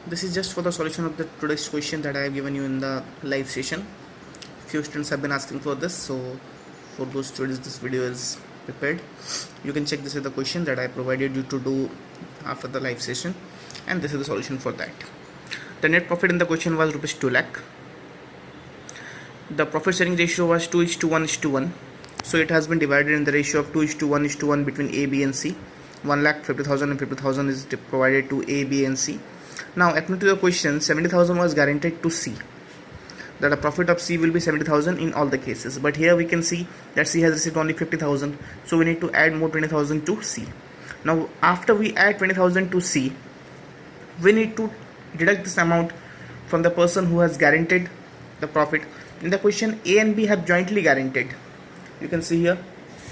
This is just for the solution of the today's question that I have given you in the live session. Few students have been asking for this, so for those students this video is prepared. You can check this is the question that I provided you to do after the live session, and this is the solution for that. The net profit in the question was rupees 2 lakh. The profit sharing ratio was 2:1:1, so it has been divided in the ratio of 2:1:1 between A, B and C. 1,50,000 and 50,000 is provided to A, B and C. Now according to the question, 70,000 was guaranteed to C, that the profit of C will be 70,000 in all the cases, but here we can see that C has received only 50,000, so we need to add more 20,000 to C. Now after we add 20,000 to C, we need to deduct this amount from the person who has guaranteed the profit. In the question, A and B have jointly guaranteed. You can see here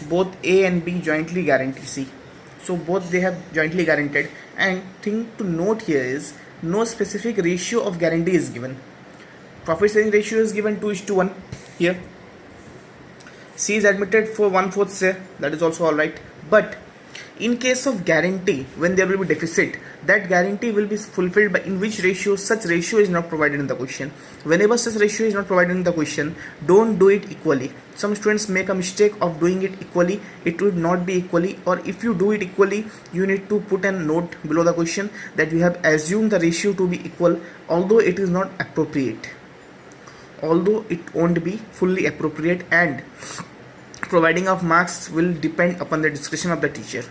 both A and B jointly guarantee C, so both they have jointly guaranteed. And thing to note here is no specific ratio of guarantee is given. Profit sharing ratio is given 2:1 here. C is admitted for 1/4 share, that is also alright, but in case of guarantee, when there will be deficit, that guarantee will be fulfilled by in which ratio such ratio is not provided in the question. Whenever such ratio is not provided in the question, don't do it equally. Some students make a mistake of doing it equally. It would not be equally, or if you do it equally, you need to put a note below the question that you have assumed the ratio to be equal, although it is not appropriate, although it won't be fully appropriate, and providing of marks will depend upon the discretion of the teacher.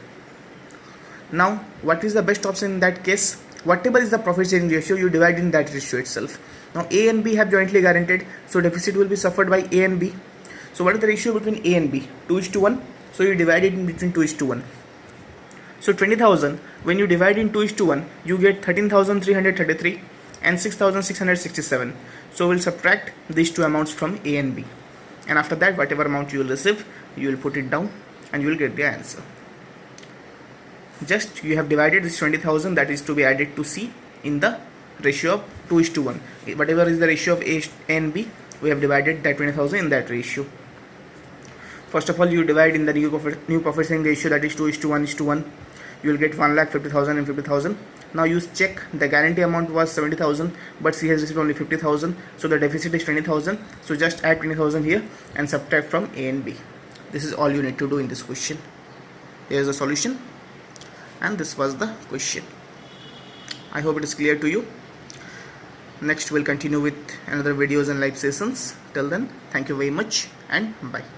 Now what is the best option in that case? Whatever is the profit sharing ratio, you divide in that ratio itself. Now A and B have jointly guaranteed, so deficit will be suffered by A and B. So what is the ratio between A and B? 2:1, so you divide it in between 2:1. So 20,000, when you divide in 2:1, you get 13,333 and 6,667. So we'll subtract these two amounts from A and B, and after that whatever amount you will receive, you will put it down and you will get the answer. Just you have divided this 20,000 that is to be added to C in the ratio of 2:1. Whatever is the ratio of A and B, we have divided that 20,000 in that ratio. First of all, you divide in the new profit sharing ratio, that is 2:1:1. You will get 1,50,000 and 50,000. Now you check, the guarantee amount was 70,000, but C has received only 50,000, so the deficit is 20,000. So just add 20,000 here and subtract from A and B. This is all you need to do in this question. Here is the solution, and this was the question. I hope it is clear to you. Next we'll continue with another videos and live sessions. Till then, thank you very much and bye.